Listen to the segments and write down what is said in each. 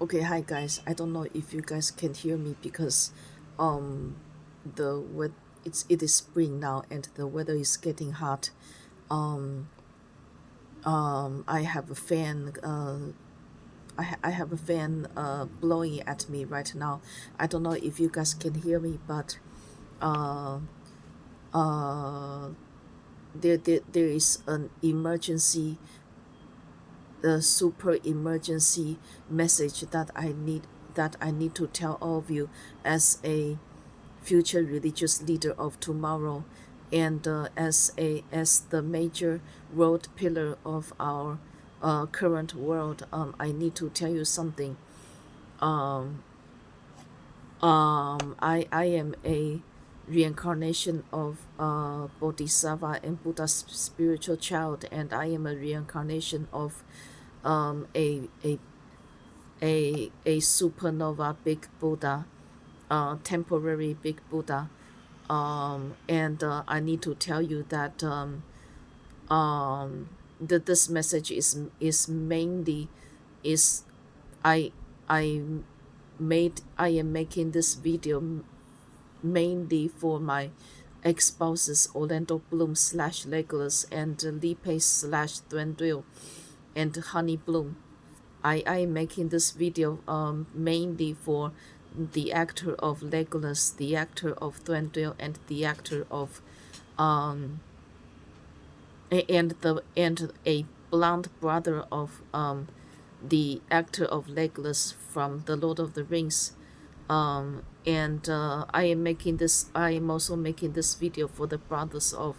Okay, hi guys. I don't know if you guys can hear me because um the weather it is spring now and the weather is getting hot. Um I have a fan I have a fan blowing at me right now. I don't know if you guys can hear me, but uh uh there is an emergency, the super emergency message that I need to tell all of you as a future religious leader of tomorrow, and as the major world pillar of our current world. I need to tell you something. um I am a reincarnation of Bodhisattva and Buddha's spiritual child, and I am a reincarnation of a supernova big Buddha, temporary big Buddha. And I need to tell you that that this message is mainly is I I I am making this video mainly for my ex-spouses Orlando Bloom slash Legolas and Lipe slash Thranduil and Honey Bloom. I am making this video mainly for the actor of Legolas, the actor of Thranduil, and the actor of um and a blonde brother of the actor of Legolas from the Lord of the Rings. And I am also making this video for the brothers of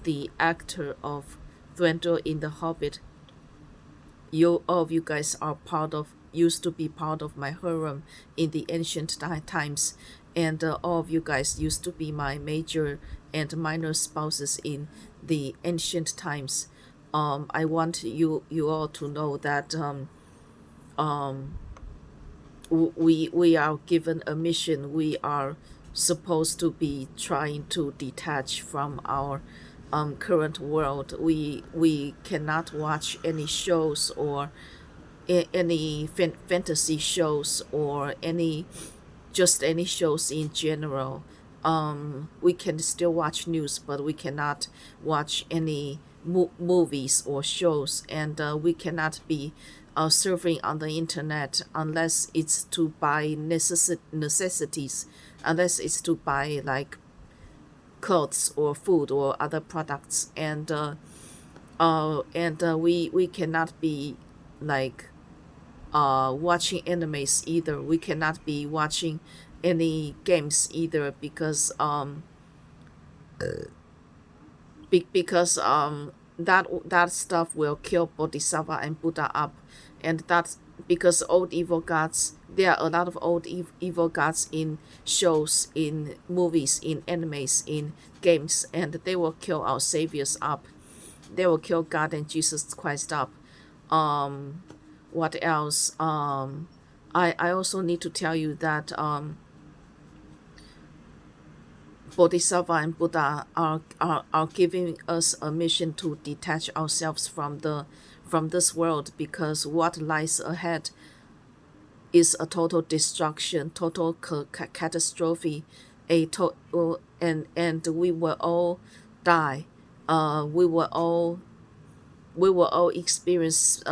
the actor of Thranduil in The Hobbit. All of you guys are used to be part of my harem in the ancient times, and all of you guys used to be my major and minor spouses in the ancient times. I want you all to know that um, we are given a mission. We are supposed to be trying to detach from our current world. We cannot watch any shows or any fantasy shows or any shows in general. We can still watch news, but we cannot watch any movies or shows, and we cannot be surfing on the internet unless it's to buy necessities, unless it's to buy like clothes or food or other products, and we cannot be like watching animes either. We cannot be watching any games either because that stuff will kill Bodhisattva and Buddha up, and that's because old evil gods. There are a lot of old evil gods in shows, in movies, in animes, in games, and they will kill our saviors up. They will kill God and Jesus Christ up. Um, what else? I also need to tell you that Bodhisattva and Buddha are giving us a mission to detach ourselves from this world, because what lies ahead is a total destruction, total catastrophe, and we will all die. We will all experience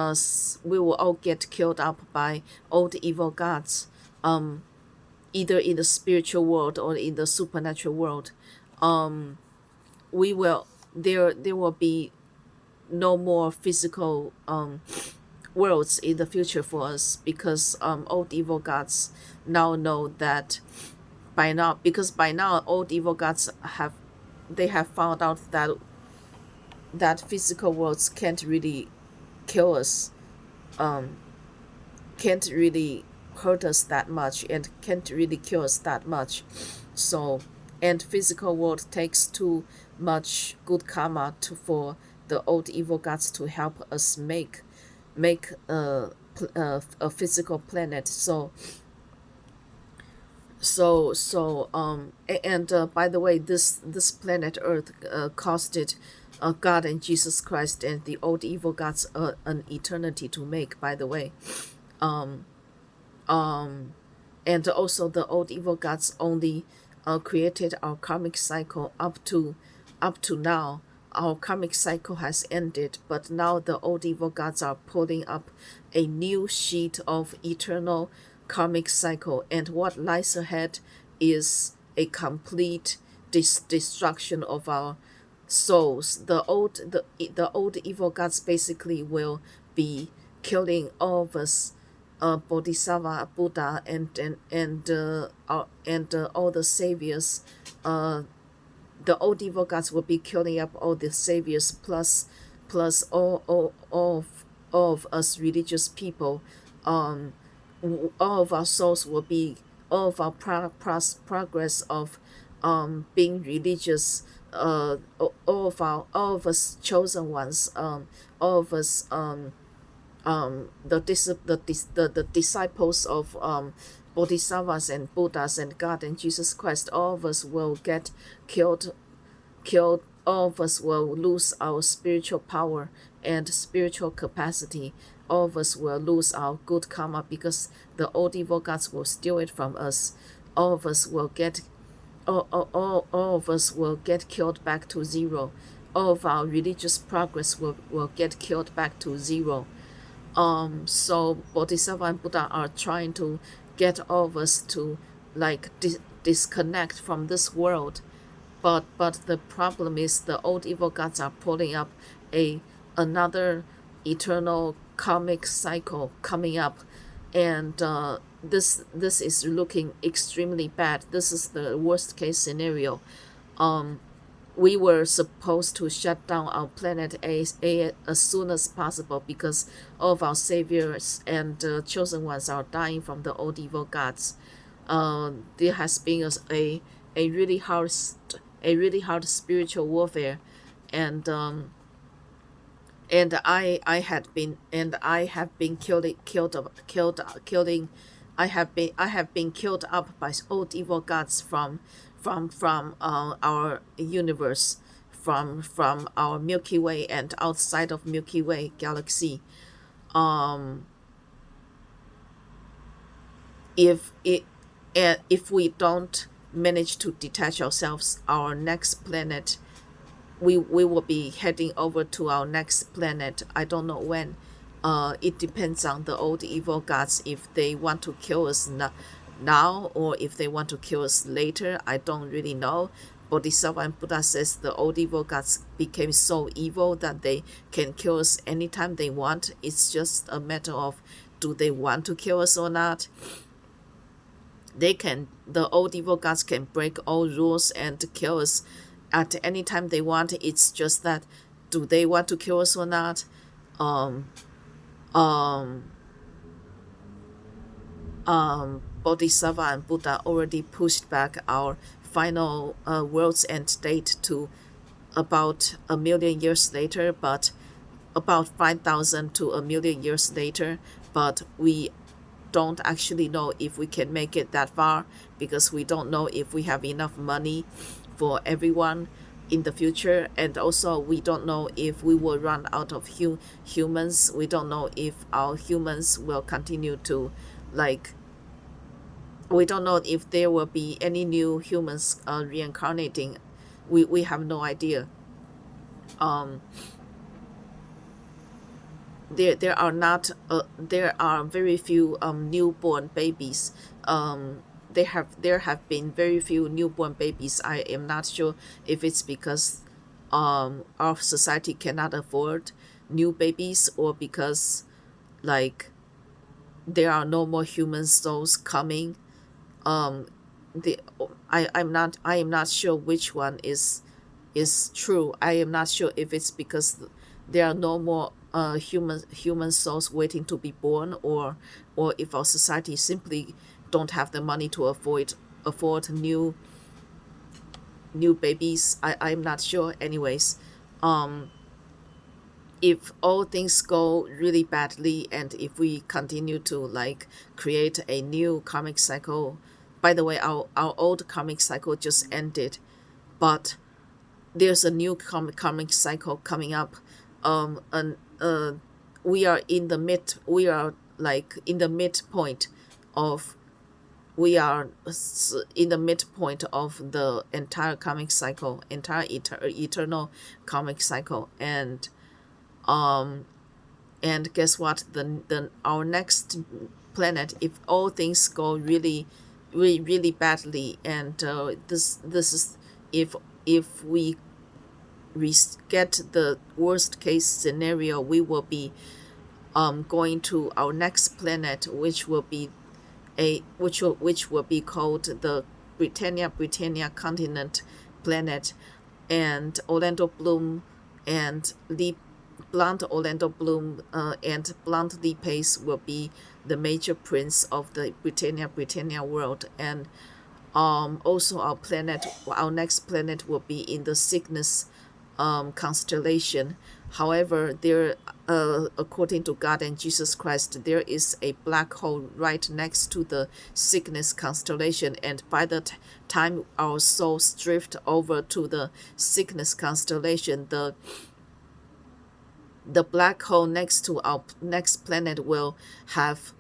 we will all get killed up by old evil gods, either in the spiritual world or in the supernatural world. um we will there will be no more physical worlds in the future for us, because old evil gods now know that by now old evil gods have found out that physical worlds can't really kill us, um can't really hurt us that much, and can't really kill us that much. So, and physical world takes too much good karma for the old evil gods to help us make a physical planet. And by the way, this planet Earth costed God and Jesus Christ and the old evil gods an eternity to make, by the way. um um and also the old evil gods only created our karmic cycle up to now. Our karmic cycle has ended, but now the old evil gods are pulling up a new sheet of eternal karmic cycle, and what lies ahead is a complete destruction of our souls. The old evil gods basically will be killing all of us, Bodhisattva, Buddha, and all the saviors. Uh, the old evil gods will be killing up all the saviors, plus all of us religious people. Um, all of our souls will be all of our progress of being religious. All of us chosen ones. All of us the disciples of bodhisattvas and Buddhas and God and Jesus Christ, all of us will get killed. All of us will lose our spiritual power and spiritual capacity. All of us will lose our good karma because the old evil gods will steal it from us. All of us will get all of us will get killed back to zero. All of our religious progress will get killed back to zero. So Bodhisattva and Buddha are trying to get all of us to like disconnect from this world, but the problem is the old evil gods are pulling up a another eternal karmic cycle coming up, and this is looking extremely bad. This is the worst case scenario. Um, we were supposed to shut down our planet as soon as possible because all of our saviors and chosen ones are dying from the old evil gods. There has been a really hard spiritual warfare, and I have been killing. I have been killed up by old evil gods from our universe, from our Milky Way and outside of Milky Way galaxy. Um, if it and if we don't manage to detach ourselves, our next planet, we will be heading over to our next planet. I don't know when. It depends on the old evil gods if they want to kill us now or if they want to kill us later. I don't really know. Bodhisattva and Buddha says the old evil gods became so evil that they can kill us anytime they want. It's just a matter of do they want to kill us or not. The old evil gods can break all rules and kill us at any time they want. It's just that do they want to kill us or not? Um, um, Bodhisattva and Buddha already pushed back our final world's end date to about a million years later, but about 5,000 to a million years later. But we don't actually know if we can make it that far because we don't know if we have enough money for everyone in the future, and also we don't know if we will run out of humans. We don't know if our humans will continue to like we don't know if there will be any new humans reincarnating. We have no idea. um there are very few newborn babies. There have been very few newborn babies. I am not sure if it's because our society cannot afford new babies or because like there are no more human souls coming. um the I am not sure which one is true. I am not sure if it's because there are no more human souls waiting to be born, or if our society simply don't have the money to afford new babies. I'm not sure. Anyways, um, if all things go really badly and if we continue to like create a new karmic cycle, by the way, our old karmic cycle just ended, but there's a new karmic cycle coming up. And we are in the mid we are like in the midpoint of we are in the midpoint of the entire comic cycle, entire eternal comic cycle. Um and guess what, the our next planet, if all things go really badly, and this is if we get the worst case scenario, we will be going to our next planet, which will be which will be called the Britannia continent planet. And Orlando Bloom and Lee Blunt Orlando Bloom and Blunt Lee Pace will be the major prince of the Britannia world. And also our next planet will be in the Cygnus constellation. However, there, according to God and Jesus Christ, there is a black hole right next to the Cygnus constellation, and by the time our souls drift over to the Cygnus constellation, the black hole next to our next planet will have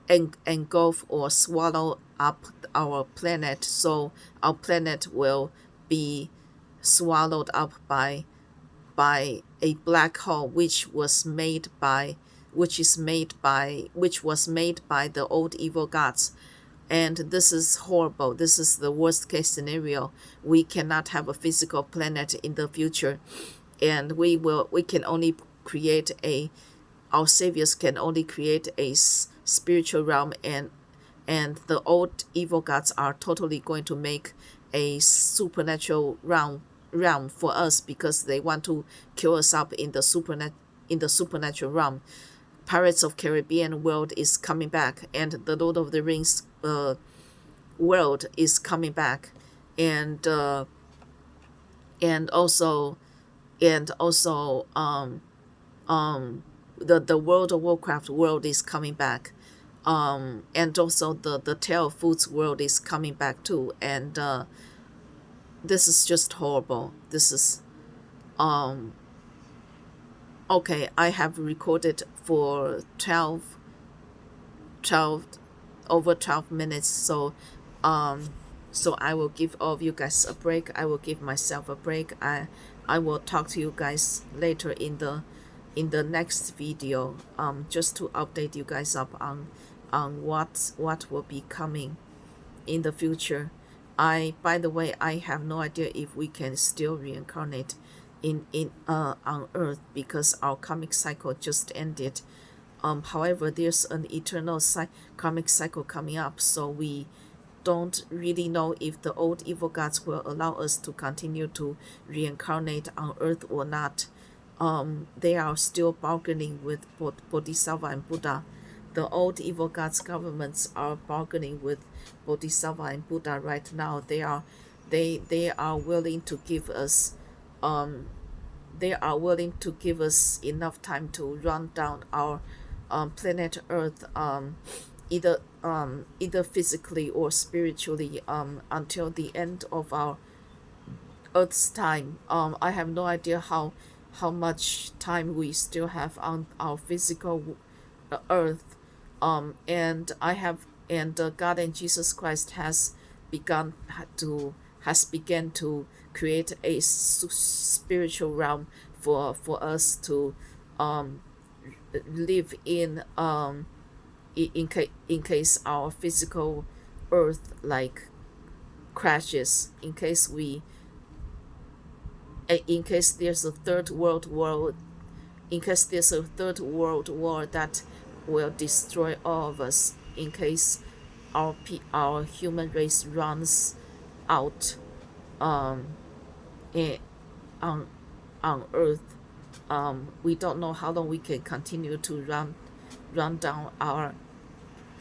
engulf or swallow up our planet. So our planet will be swallowed up by a black hole, which was made by the old evil gods. And this is horrible. This is the worst case scenario. We cannot have a physical planet in the future, and we can only create a our saviors can only create a spiritual realm. And the old evil gods are totally going to make a supernatural realm for us, because they want to kill us up in the supernatural realm. Pirates of Caribbean world is coming back, and the Lord of the Rings world is coming back. And and also and also the World of Warcraft world is coming back. And also the Tale of Foods world is coming back too. And this is just horrible. This is okay. I have recorded for 12 over 12 minutes. So I will give all of you guys a break. I will give myself a break. I will talk to you guys later in the next video, just to update you guys up on what will be coming in the future. By the way, I have no idea if we can still reincarnate in on Earth, because our karmic cycle just ended. However, there's an eternal karmic cycle coming up, so we don't really know if the old evil gods will allow us to continue to reincarnate on Earth or not. They are still bargaining with Bodhisattva and Buddha. The old evil gods governments are bargaining with Bodhisattva and Buddha right now. They are willing to give us enough time to run down our planet Earth, either physically or spiritually, until the end of our Earth's time. I have no idea how much time we still have on our physical Earth. And God and Jesus Christ began to create a spiritual realm for us to live in, in case our physical Earth like crashes, in case there's a third world war, in case there's a third world war that will destroy all of us, in case our human race runs out eh, on Earth. We don't know how long we can continue to run down our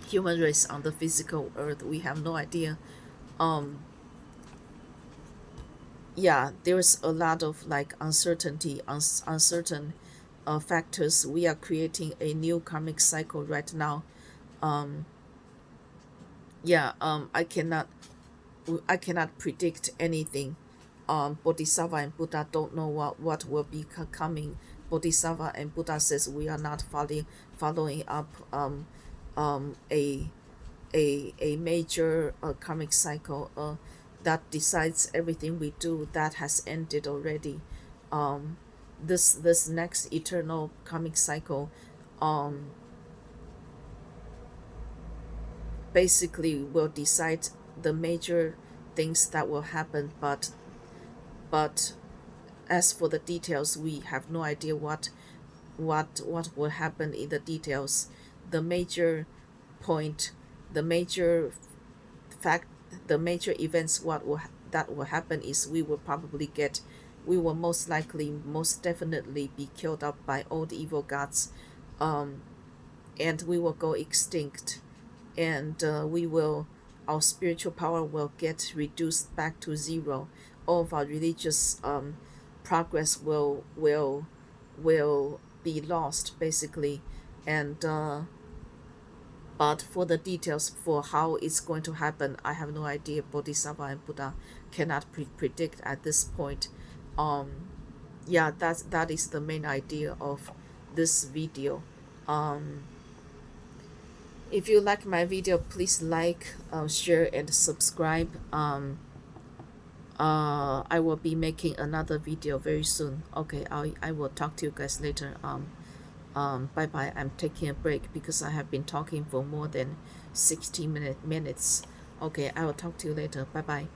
human race on the physical Earth. We have no idea. Yeah, there's a lot of like uncertainty, uncertain factors. We are creating a new karmic cycle right now. Yeah, I cannot predict anything. Bodhisattva and Buddha don't know what will be coming Bodhisattva and Buddha says we are not following up a a major karmic cycle that decides everything we do that has ended already. Um, this next eternal karmic cycle um, basically will decide the major things that will happen, but as for the details, we have no idea what will happen in the details. The major point, the major fact, the major events that will happen is we will most likely, most definitely be killed up by all the evil gods, um, and we will go extinct, and our spiritual power will get reduced back to zero. All of our religious progress will be lost basically, and but for the details for how it's going to happen, I have no idea. Bodhisattva and Buddha cannot predict at this point. Um, yeah, that is the main idea of this video. Um, if you like my video, please like, share, and subscribe. I will be making another video very soon. Okay, I will talk to you guys later. Bye bye. I'm taking a break because I have been talking for more than 60 minutes. Okay, I will talk to you later. Bye bye.